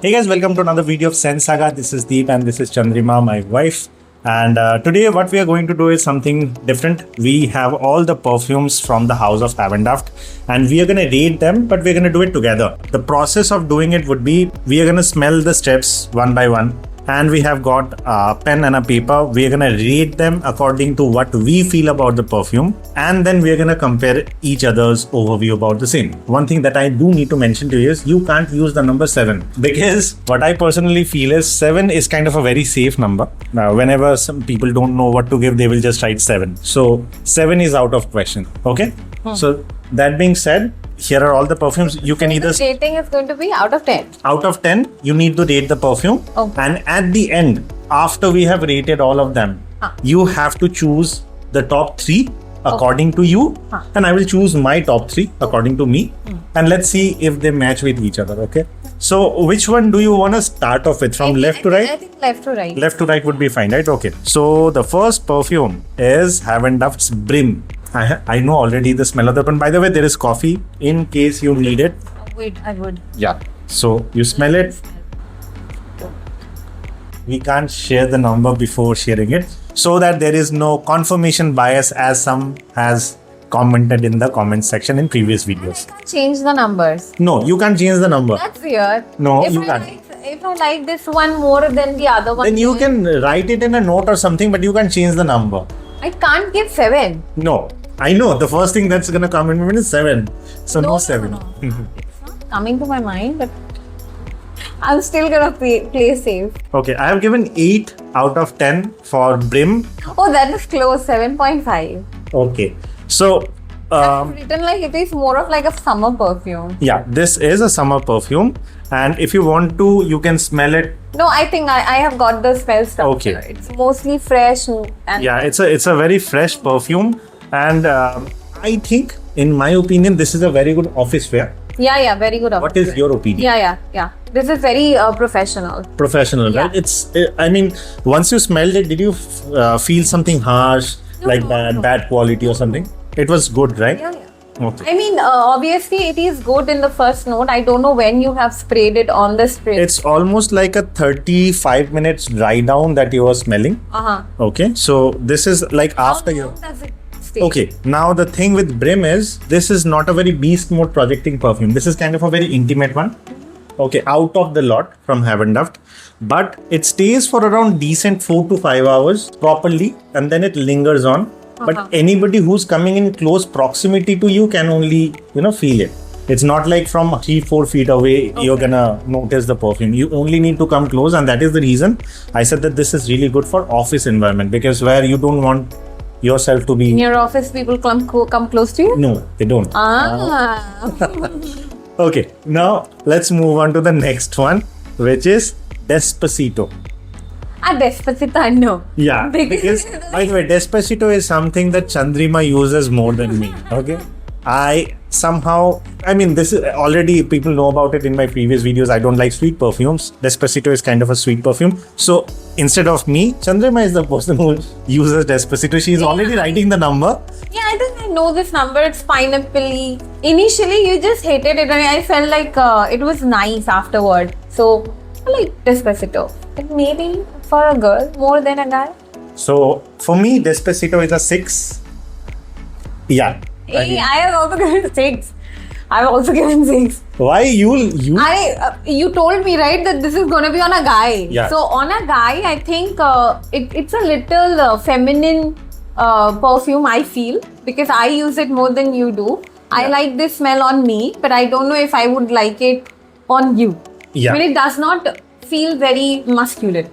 Hey guys, welcome to another video of Sense Saga. This is Deep and this is Chandrima, my wife. And today what we are going to do is something different. We have all the perfumes from the house of Heavenduft and we are going to rate them, but we're going to do it together. The process of doing it would be, we are going to smell the steps one by one. And we have got a pen and a paper. We are going to rate them according to what we feel about the perfume. And then we are going to compare each other's overview about the same. One thing that I do need to mention to you is you can't use the number 7. Because what I personally feel is 7 is kind of a very safe number. Now, whenever some people don't know what to give, they will just write 7. So 7 is out of question. Okay? So that being said, here are all the perfumes. You can either... The rating is going to be out of 10. Out of 10, you need to rate the perfume. Okay. And at the end, after we have rated all of them, you have to choose the top 3 according to you. And I will choose my top 3 according to me. And let's see if they match with each other, okay? So which one do you want to start off with? From left to right? I think left to right. Left to right would be fine, right? Okay. So the first perfume is Heavenduft's Brim. I know already the smell of the one. By the way, there is coffee in case you need it. Wait, I would. Yeah. So you smell it. We can't share the number before sharing it so that there is no confirmation bias as some has commented in the comment section in previous videos. I can't change the numbers. No, you can't change the number. That's weird. No, if you I can't. If I like this one more than the other one, Then you can write it in a note or something, but you can't change the number. I can't give 7. No. I know the first thing that's gonna come in my mind is 7. So no 7. No. It's not coming to my mind, but I'm still gonna play safe. Okay, I have given 8 out of 10 for Brim. Oh, that is close. 7.5. Okay, so That's written like it is more of like a summer perfume. yeah, this is a summer perfume, and if you want to, you can smell it. No, I think I have got the smell structure. Okay. It's mostly fresh and Yeah, it's a very fresh perfume, and I think, in my opinion, this is a very good office wear. yeah, very good. What is your opinion? Yeah. This is very professional. Professional, Yeah. right? I mean, once you smelled it, did you feel something harsh, like bad quality or something? It was good, right? Yeah. Okay. I mean, obviously it is good in the first note. I don't know when you have sprayed it on the spray. It's almost like a 35 minutes dry down that you are smelling. Okay, so this is like after How you. long does it stay? Okay, now the thing with Brim is this is not a very beast mode projecting perfume. This is kind of a very intimate one. Okay, out of the lot from Heavenduft, but it stays for around decent 4 to 5 hours properly, and then it lingers on. But anybody who's coming in close proximity to you can only, feel it. It's not like from 3-4 feet away you're gonna notice the perfume. You only need to come close, and that is the reason I said that this is really good for office environment, because where you don't want yourself to be. In your office, people come close to you? No, they don't. Okay, now let's move on to the next one, which is Despacito. Despacito, I know. Yeah, because by the way, Despacito is something that Chandrima uses more than me. Okay, this is already people know about it in my previous videos. I don't like sweet perfumes. Despacito is kind of a sweet perfume. So instead of me, Chandrima is the person who uses Despacito. She's already writing the number. Yeah, I think I know this number. It's pineapple-y. Initially, you just hated it, and I felt like it was nice afterward. So I like Despacito. But maybe for a girl more than a guy. So for me, Despacito is a 6. Yeah. Hey, I have also given 6. I've also given 6. Why you? You told me, right, that this is going to be on a guy. Yeah. So on a guy, I think it's a little feminine perfume, I feel, because I use it more than you do. I like this smell on me, but I don't know if I would like it on you. Yeah. I mean, it does not feel very masculine.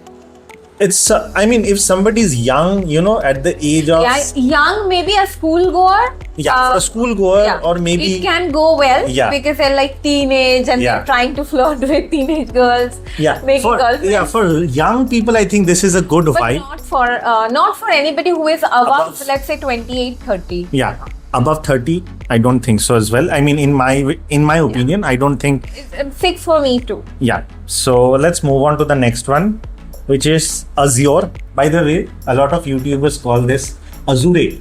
It's, if somebody's young, at the age of... Yeah, young, maybe a schoolgoer. Yeah, for a schoolgoer, Yeah. or maybe... It can go well, Yeah. because they're like teenage and Yeah. they're trying to flirt with teenage girls. Yeah, making girlfriends. for young people, I think this is a good But vibe. not for anybody who is above, Above. let's say 28, 30. Yeah, above 30, I don't think so as well. I mean, in my opinion, I don't think... It's 6 for me too. Yeah, so let's move on to the next one, which is Azure. By the way, a lot of YouTubers call this Azure.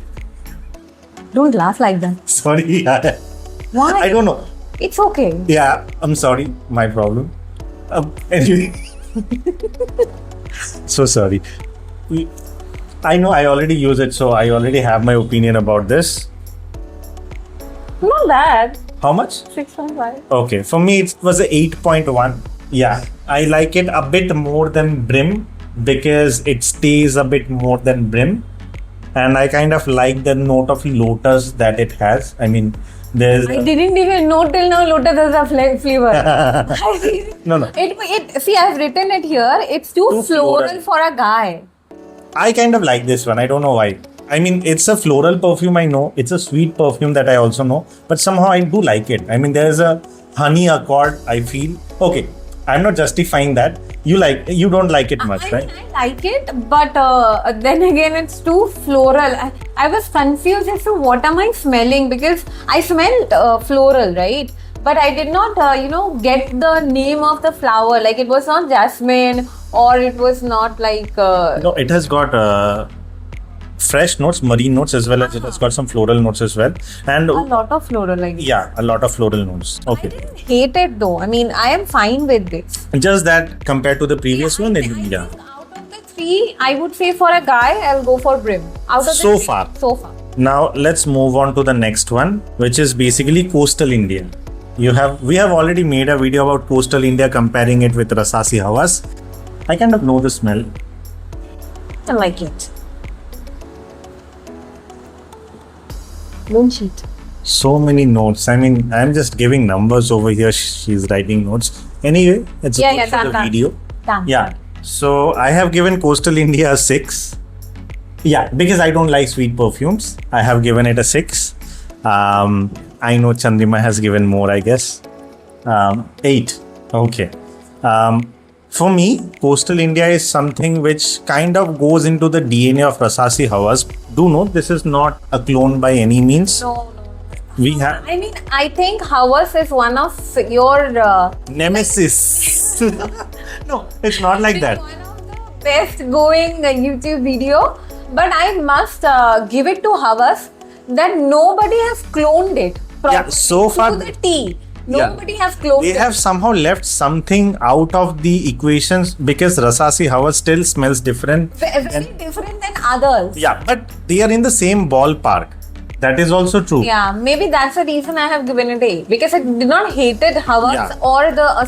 Don't laugh like that. Sorry, Why? I don't know. It's okay. Yeah, I'm sorry, my problem. Anyway, so sorry. I know I already use it, so I already have my opinion about this. Not bad. How much? 6.5. Okay, for me it was a 8.1. Yeah, I like it a bit more than Brim because it stays a bit more than Brim, and I kind of like the note of lotus that it has. I mean, there's I didn't even know till now lotus has a flavor. no. See, I've written it here. It's too floral for a guy. I kind of like this one. I don't know why. I mean, it's a floral perfume, I know. It's a sweet perfume that I also know. But somehow I do like it. I mean, there's a honey accord, I feel. Okay, I'm not justifying that. You don't like it much, right? I like it, but then again, it's too floral. I was confused as to what am I smelling because I smelled floral, right? But I did not, get the name of the flower. Like it was not jasmine or it was not like. No, it has got fresh notes, marine notes, as well as it has got some floral notes as well. And a lot of floral, like. yeah, a lot of floral notes. Okay. I didn't hate it though. I mean, I am fine with this. Just that compared to the previous one, I think out of the three, I would say for a guy, I'll go for Brim. Out of the So three, far. So far. Now let's move on to the next one, which is basically coastal India. We have already made a video about coastal India comparing it with Rasasi Hawas. I kind of know the smell. I like it. Don't cheat. So many notes. I mean, I'm just giving numbers over here. She's writing notes. Anyway, it's good for the done. video. Done. Yeah. So I have given coastal India a 6. Yeah, because I don't like sweet perfumes. I have given it a 6. I know Chandrima has given more, I guess. 8. Okay. For me, coastal India is something which kind of goes into the DNA of Rasasi Hawas. Do note, this is not a clone by any means. No. We have I mean, I think Hawas is one of your nemesis. No, it's not like that. one of the best going YouTube video, but I must give it to Hawas that nobody has cloned it. Yeah, so far to the T. Nobody has cloned they it. have somehow left something out of the equations because Rasasi Hawas still smells different. Very different than others. Yeah, but they are in the same ballpark. That is also true. Yeah, maybe that's the reason I have given it A because I did not hated Hawas or the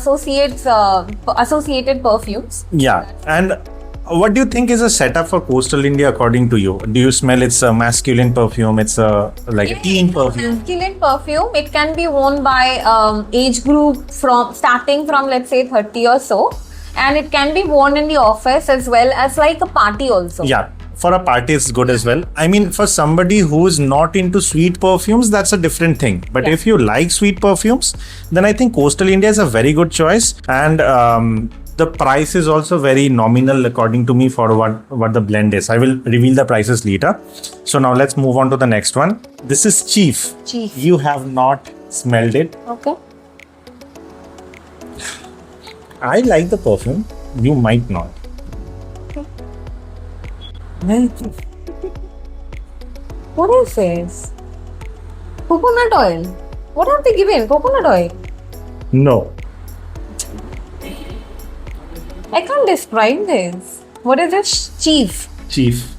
associated perfumes. Yeah, and what do you think is a setup for coastal India according to you? Do you smell it's a masculine perfume? It's a teen perfume? Masculine perfume. It can be worn by age group starting from let's say 30 or so, and it can be worn in the office as well as like a party also. Yeah. For a party, it's good as well. I mean, for somebody who is not into sweet perfumes, that's a different thing. But if you like sweet perfumes, then I think Coastal India is a very good choice. And the price is also very nominal according to me for what the blend is. I will reveal the prices later. So now let's move on to the next one. This is Cheif. Cheif. You have not smelled it. Okay. I like the perfume. You might not. What is this? Coconut oil. What have they given? Coconut oil. No. I can't describe this. What is this? Cheif. Cheif.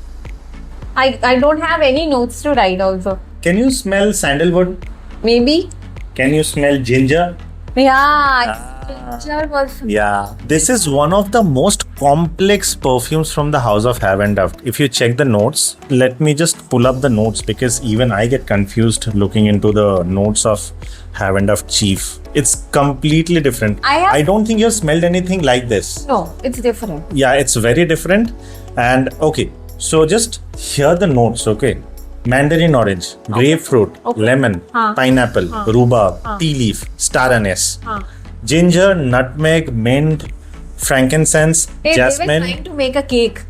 I don't have any notes to write also. Can you smell sandalwood? Maybe. Can you smell ginger? Yeah. Ginger was. Yeah. This is one of the most complex perfumes from the house of Heavenduft. If you check the notes, let me just pull up the notes because even I get confused looking into the notes of Heavenduft Cheif. It's completely different. I don't think you've smelled anything like this. No, it's different. Yeah, it's very different. And okay, so just hear the notes, okay? Mandarin orange, grapefruit, lemon, pineapple, rhubarb, tea leaf, star anise, ginger, nutmeg, mint, frankincense, jasmine. They were trying to make a cake.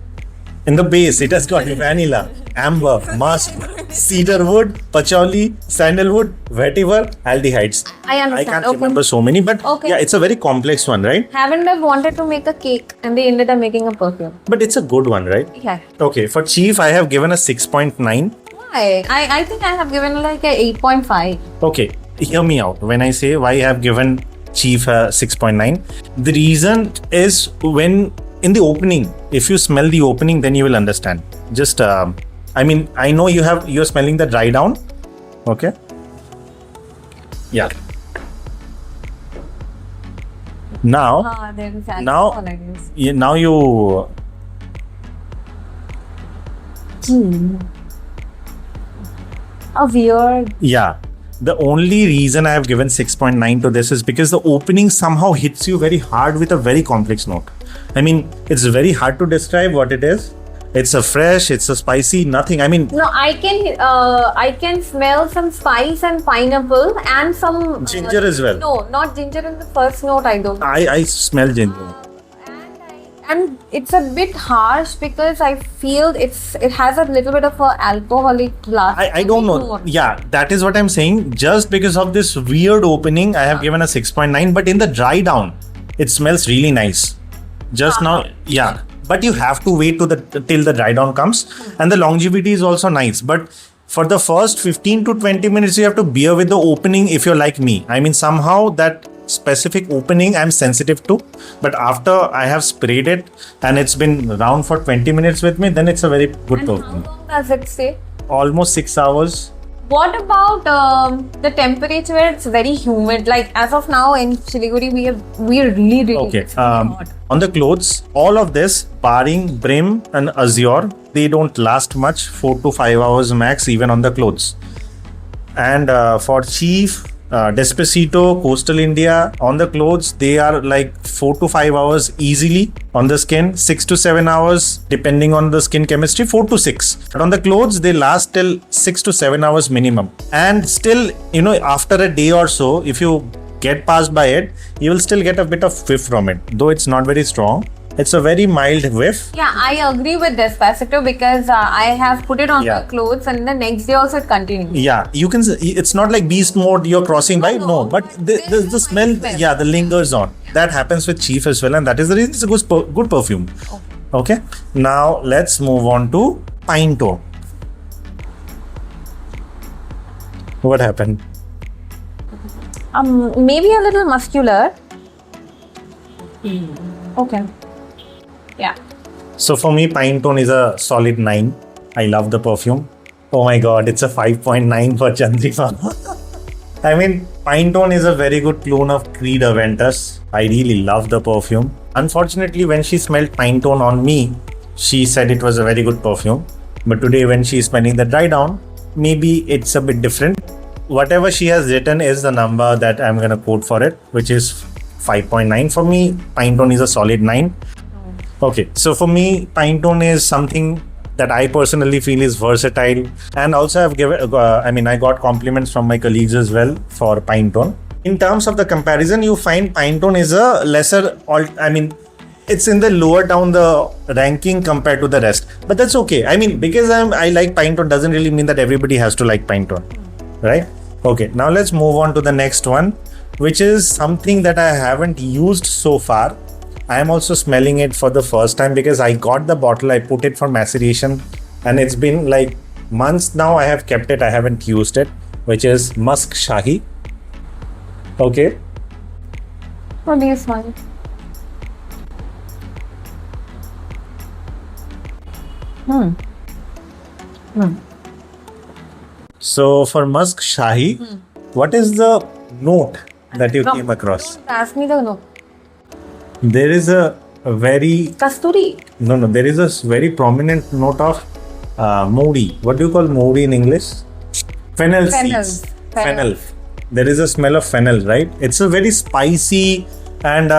In the base, it has got vanilla, amber, musk, cedarwood, patchouli, sandalwood, vetiver, aldehydes. I understand. I can't remember so many, but yeah, it's a very complex one, right? Heavenduft wanted to make a cake and they ended up making a perfume. But it's a good one, right? Yeah. Okay, for Cheif, I have given a 6.9. Why? I think I have given like a 8.5. Okay, hear me out. When I say why I have given Cheif 6.9. The reason is when in the opening, if you smell the opening, then you will understand. Just, I mean, I know you're smelling the dry down. Okay. Yeah. Now, there is now, alcohol, I guess. now you. A weird. Yeah. The only reason I have given 6.9 to this is because the opening somehow hits you very hard with a very complex note. I mean, it's very hard to describe what it is. It's a fresh, it's a spicy, nothing. I mean, No, I can smell some spice and pineapple and some ginger as well. No, not ginger in the first note. I don't. I smell ginger. And it's a bit harsh because I feel it has a little bit of a alcoholic blast. I don't know. Yeah, that is what I'm saying. Just because of this weird opening, I have given a 6.9. But in the dry down, it smells really nice. Just now, yeah. But you have to wait till the dry down comes, and the longevity is also nice. But for the first 15 to 20 minutes, you have to bear with the opening if you're like me. I mean, somehow that specific opening I'm sensitive to, but after I have sprayed it and it's been around for 20 minutes with me, then it's a very good And perfume. how long does it stay? Almost 6 hours. What about the temperature where it's very humid? Like as of now in Siliguri, we are really Okay. it's really hot. On the clothes, all of this, barring Brim and Azure, they don't last much, 4 to 5 hours max, even on the clothes. And for Cheif, Despacito, Coastal India, on the clothes, they are like 4 to 5 hours easily. On the skin, 6 to 7 hours, depending on the skin chemistry, 4 to 6. But on the clothes, they last till 6 to 7 hours minimum. And still, after a day or so, if you get passed by it, you will still get a bit of whiff from it, though it's not very strong. It's a very mild whiff. Yeah, I agree with Despacito because I have put it on Yeah. my clothes and the next day also it continues. Yeah, you can. It's not like beast mode you're crossing by. No, but the smell, yeah, the lingers on. That happens with Cheif as well, and that is the reason it's a good perfume. Okay. Now let's move on to Pinetone. What happened? Maybe a little muscular. Okay. Yeah. So for me, Pinetone is a solid 9. I love the perfume. Oh my god, it's a 5.9 for Chandrika. I mean, Pinetone is a very good clone of Creed Aventus. I really love the perfume. Unfortunately, when she smelled Pinetone on me, she said it was a very good perfume. But today, when she's smelling the dry down, maybe it's a bit different. Whatever she has written is the number that I'm gonna quote for it, which is 5.9 for me. Pinetone is a solid 9. Okay, so for me, Pinetone is something that I personally feel is versatile, and also I've given. I got compliments from my colleagues as well for Pinetone. In terms of the comparison, you find Pinetone is a lesser. It's in the lower down the ranking compared to the rest, but that's okay. I mean, because I like Pinetone doesn't really mean that everybody has to like Pinetone, right? Okay, now let's move on to the next one, which is something that I haven't used so far. I am also smelling it for the first time because I got the bottle, I put it for maceration, and it's been like months now I have kept it, I haven't used it, which is Musk Shahi. Okay. What do you smell? So for Musk Shahi, what is the note that you came across? Ask me the no. There is a very Kasturi. No, there is a very prominent note of Modi. What do you call Modi in English? Fennel seeds. Fennel. There is a smell of fennel, right? It's a very spicy and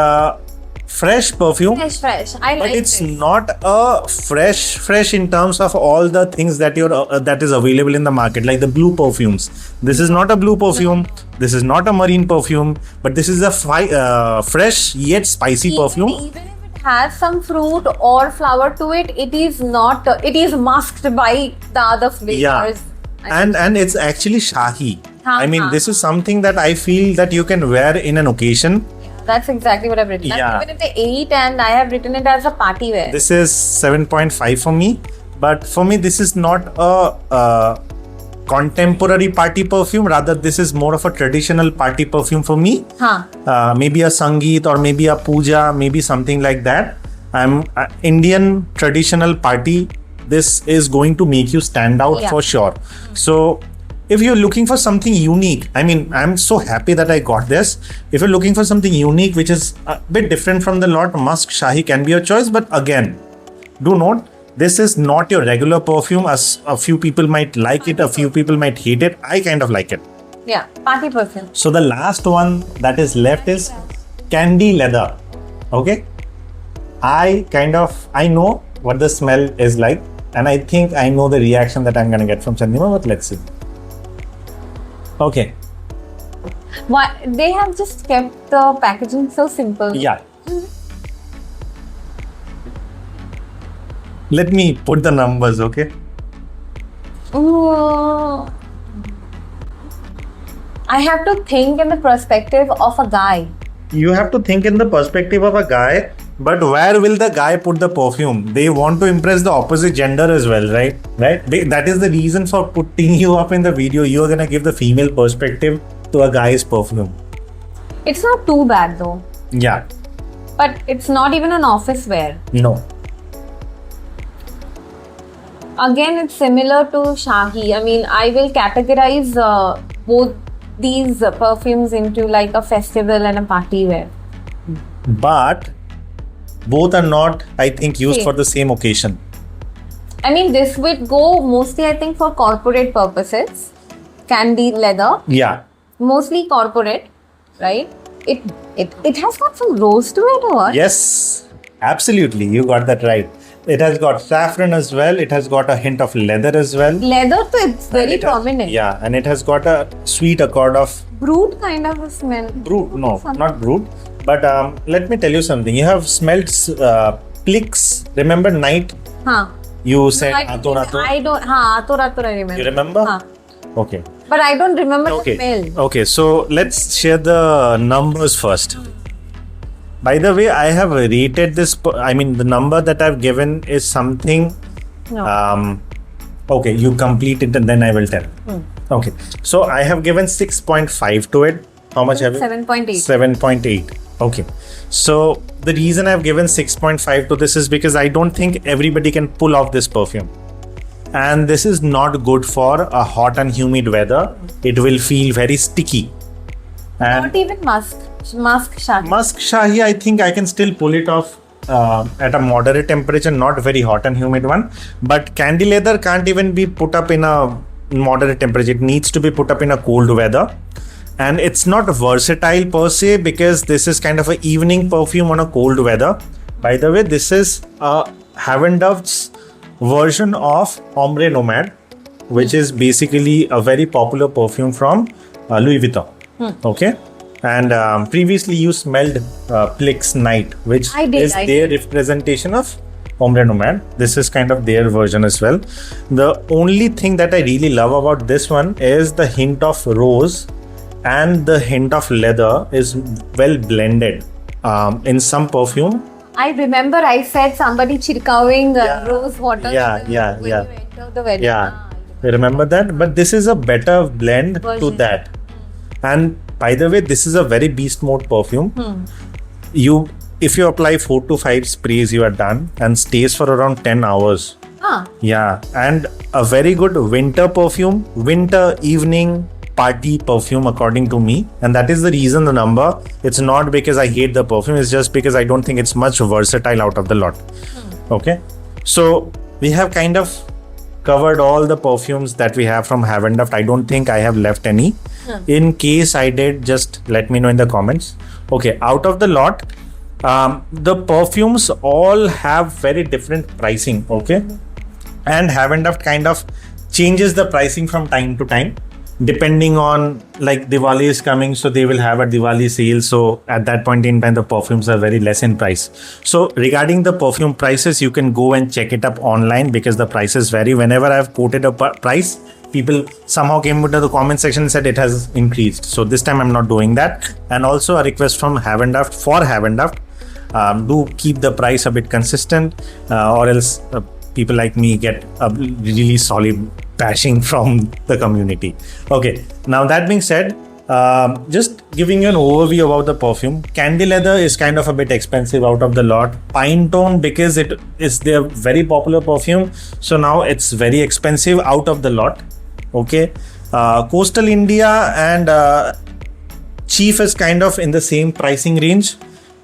fresh perfume. Fresh. I But like it's this. not a fresh in terms of all the things that that is available in the market, like the blue perfumes. This is not a blue perfume. This is not a marine perfume, but this is a fresh yet spicy perfume. Even if it has some fruit or flower to it, it is not. It is masked by the other flavors. Yeah, and it's actually Shahi. I mean, this is something that I feel that you can wear in an occasion. That's exactly what I've written. Yeah. Even if they 8 and I have written it as a party wear. This is 7.5 for me, but for me this is not a contemporary party perfume. Rather, this is more of a traditional party perfume for me. Maybe a Sangeet or maybe a Puja, maybe something like that. I'm Indian traditional party. This is going to make you stand out for sure. So if you're looking for something unique, I mean, I'm so happy that I got this. If you're looking for something unique, which is a bit different from the lot, Musk Shahi can be your choice. But again, do note, this is not your regular perfume. As a few people might like it, a few people might hate it. I kind of like it. Yeah, party perfume. So the last one that is left is candy leather. Okay. I know what the smell is like, and I think I know the reaction that I'm gonna get from Chandrima, but let's see. Okay. Why they have just kept the packaging so simple. Yeah. Let me put the numbers, okay? I have to think in the perspective of a guy. You have to think in the perspective of a guy, but where will the guy put the perfume? They want to impress the opposite gender as well, right? Right? That is the reason for putting you up in the video. You are gonna give the female perspective to a guy's perfume. It's not too bad though. Yeah. But it's not even an office wear. No. Again, it's similar to Shahi. I mean, I will categorize both these perfumes into like a festival and a party wear. But both are not, I think, used for the same occasion. I mean, this would go mostly, I think, for corporate purposes. Candy leather. Yeah. Mostly corporate, right? It has got some rose to it or what? Yes, absolutely. You got that right. It has got saffron as well. It has got a hint of leather as well. Leather, so it's very prominent. Yeah, and it has got a sweet accord of brute kind of a smell. Brute, no, not brute. But let me tell you something. You have smelled Plix. Remember night? You said Ato Rato. I don't. Ato Rato I remember. You remember? Okay. But I don't remember the smell. Okay, so let's share the numbers first. By the way, I have rated this. I mean, the number that I've given is something. No. Okay, you complete it and then I will tell. Okay, so I have given 6.5 to it. How much have you? 7.8. 7.8. Okay, so the reason I've given 6.5 to this is because I don't think everybody can pull off this perfume. And this is not good for a hot and humid weather. It will feel very sticky. And not even Musk Shahi. Musk Shahi, I think I can still pull it off at a moderate temperature, not very hot and humid one. But candy leather can't even be put up in a moderate temperature. It needs to be put up in a cold weather. And it's not versatile per se because this is kind of an evening perfume on a cold weather. By the way, this is a Heavenduft's version of Ombre Nomad, which is basically a very popular perfume from Louis Vuitton. Okay. And previously you smelled Plix Night, which is their representation of Ombre Nomad. This is kind of their version as well. The only thing that I really love about this one is the hint of rose and the hint of leather is well blended. In some perfume, I remember I said somebody chirkawing rose water. Yeah. You enter the wedding. Yeah, I remember that. But this is a better blend to that. And by the way, this is a very beast mode perfume. If you apply 4 to 5 sprays, you are done and stays for around 10 hours. Yeah, and a very good winter perfume, winter evening party perfume according to me, and that is the reason the number. It's not because I hate the perfume, it's just because I don't think it's much versatile out of the lot. Okay, so we have kind of covered all the perfumes that we have from Heavenduft. I don't think I have left any. In case I did, just let me know in the comments. Okay, out of the lot, the perfumes all have very different pricing. Okay, and Heavenduft kind of changes the pricing from time to time depending on, like, Diwali is coming, so they will have a Diwali sale. So at that point in time, the perfumes are very less in price. So regarding the perfume prices, you can go and check it up online because the prices vary. Whenever I've quoted a price, people somehow came into the comment section and said it has increased. So this time I'm not doing that. And also a request from Heavenduft for Heavenduft, do keep the price a bit consistent, or else people like me get a really solid bashing from the community. Okay, now that being said, just giving you an overview about the perfume. Candy leather is kind of a bit expensive out of the lot. Pinetone, because it is their very popular perfume, so now it's very expensive out of the lot. Okay, Coastal India and Cheif is kind of in the same pricing range.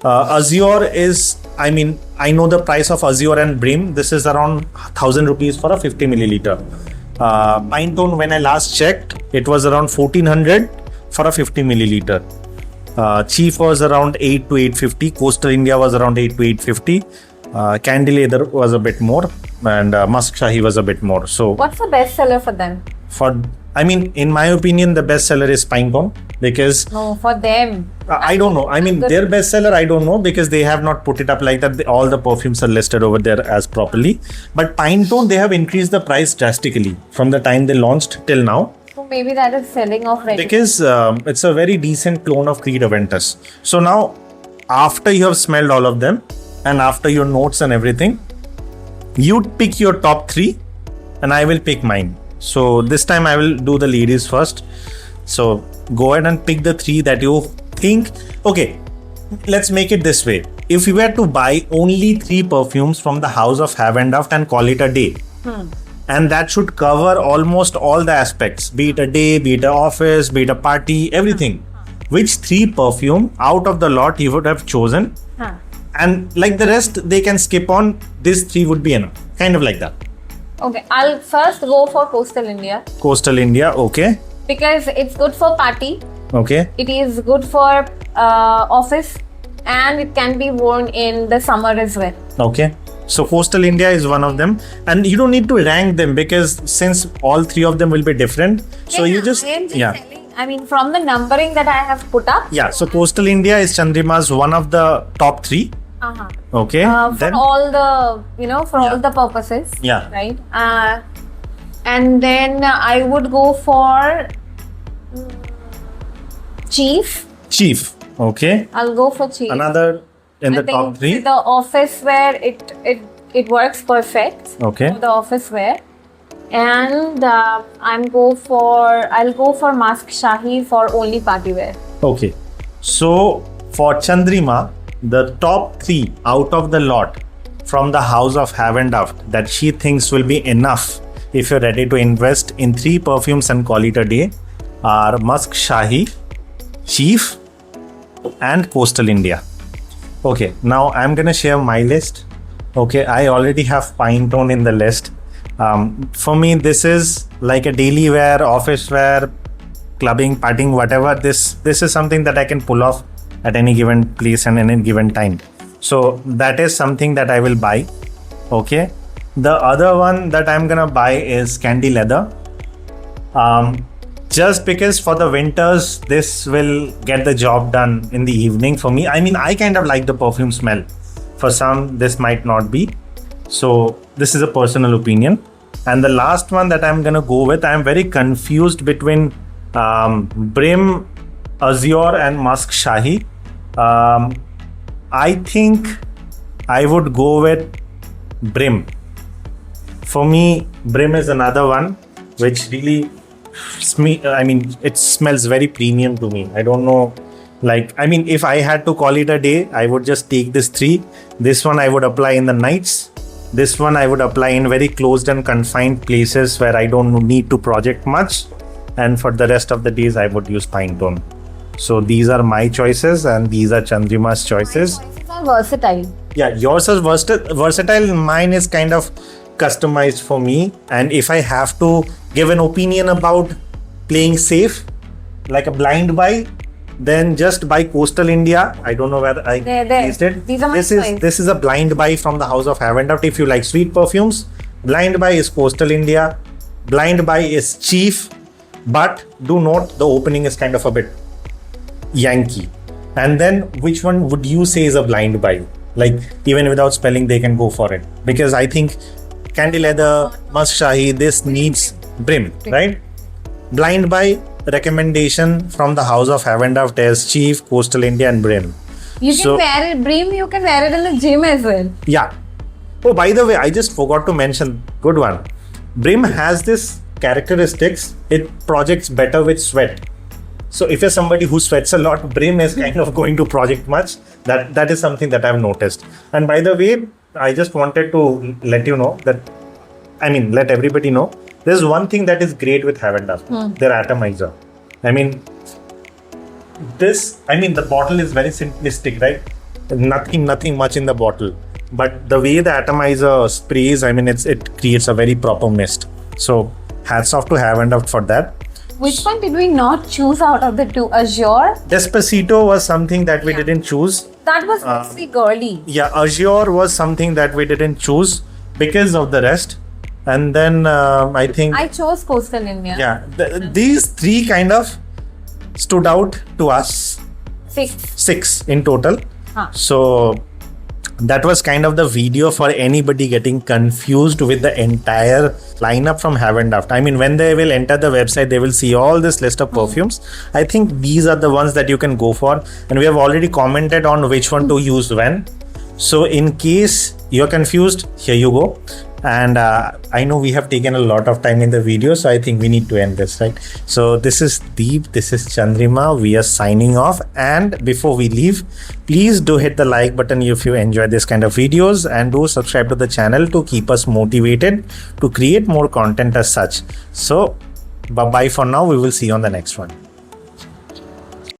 Azure is, I mean, I know the price of Azure and Brim. This is around 1,000 rupees for a 50 milliliter. Pinetone, when I last checked, it was around 1,400 for a 50 milliliter. Cheif was around 8 to 850. Coastal India was around 8 to 850. Candy leather was a bit more, and Musk Shahi was a bit more. So, what's the best seller for them? I mean, in my opinion, the best seller is Pinetone, because no, for them. I don't know. I mean, their bestseller, I don't know, because they have not put it up like that. All the perfumes are listed over there as properly. But Pinetone, they have increased the price drastically from the time they launched till now. So maybe that is selling off right. Because it's a very decent clone of Creed Aventus. So now, after you have smelled all of them, and after your notes and everything, you pick your top 3, and I will pick mine. So this time I will do the ladies first. So go ahead and pick the 3 that you think. Okay, let's make it this way. If you were to buy only 3 perfumes from the house of Heavenduft and call it a day, and that should cover almost all the aspects, be it a day, be it an office, be it a party, everything. Which 3 perfume out of the lot you would have chosen? And like the rest, they can skip on. These 3 would be enough. Kind of like that. Okay, I'll first go for Coastal India. Coastal India, okay. Because it's good for party. Okay. It is good for office, and it can be worn in the summer as well. Okay. So Coastal India is one of them, and you don't need to rank them, because since all 3 of them will be different, so you just selling, I mean, from the numbering that I have put up. Yeah. So Coastal India is Chandrima's one of the top 3. Okay. For then all the all the purposes. Yeah. Right. And then I would go for Cheif. Cheif. Okay. I'll go for Cheif. Another in the I think top 3. The office wear, it works perfect. Okay. For the office wear. And I'll go for Musk Shahi for only party wear. Okay. So for Chandrima, the top 3 out of the lot from the house of Heavenduft that she thinks will be enough if you're ready to invest in 3 perfumes and call it a day are Musk Shahi, Cheif, and Coastal India. Okay, now I'm gonna share my list. Okay, I already have Pinetone in the list. For me, this is like a daily wear, office wear, clubbing, partying, whatever. This is something that I can pull off at any given place and any given time. So that is something that I will buy. Okay. The other one that I'm gonna buy is Candy Leather. Just because for the winters, this will get the job done in the evening for me. I mean, I kind of like the perfume smell. For some, this might not be. So this is a personal opinion. And the last one that I'm gonna go with, I'm very confused between Brim, Azure, and Musk Shahi. I think I would go with Brim. For me, Brim is another one which really, it smells very premium to me. I don't know. If I had to call it a day, I would just take this 3. This one I would apply in the nights. This one I would apply in very closed and confined places where I don't need to project much. And for the rest of the days, I would use Pinetone. So these are my choices, and these are Chandrima's choices. My choices are versatile. Yeah, yours is versatile. Mine is kind of customized for me. And if I have to give an opinion about playing safe, like a blind buy, then just buy Coastal India. I don't know where I placed it. These are my This is a blind buy from the house of Heavenduft. If you like sweet perfumes, blind buy is Coastal India. Blind buy is Cheif. But do note, the opening is kind of a bit Yankee. And then which one would you say is a blind buy? Like, even without spelling, they can go for it. Because I think Candy Leather, Musk Shahi, this needs Brim, right? Blind buy recommendation from the house of Heavenduft is Cheif, Coastal India, and Brim. You can wear it, Brim, you can wear it in the gym as well. Yeah. Oh, by the way, I just forgot to mention, good one. Brim has this characteristics, it projects better with sweat. So if you're somebody who sweats a lot, Brim is kind of going to project much. That is something that I've noticed. And by the way, I just wanted to let you know that, let everybody know, there's one thing that is great with Heavenduft, their atomizer. The bottle is very simplistic, right? Nothing much in the bottle. But the way the atomizer sprays, it creates a very proper mist. So hats off to Heavenduft for that. Which one did we not choose out of the two? Azure? Despacito was something that we didn't choose. That was mostly girly. Yeah, Azure was something that we didn't choose because of the rest. And then I think... I chose Coastal India. Yeah, these three kind of stood out to us. 6 in total. So that was kind of the video for anybody getting confused with the entire lineup from Heavenduft. When they will enter the website, they will see all this list of perfumes. I think these are the ones that you can go for, and we have already commented on which one to use when. So in case you're confused, here you go. And I know we have taken a lot of time in the video, so I think we need to end this, right? So this is Deep, this is Chandrima, we are signing off. And before we leave, please do hit the like button if you enjoy this kind of videos, and do subscribe to the channel to keep us motivated to create more content as such. So bye bye for now, we will see you on the next one.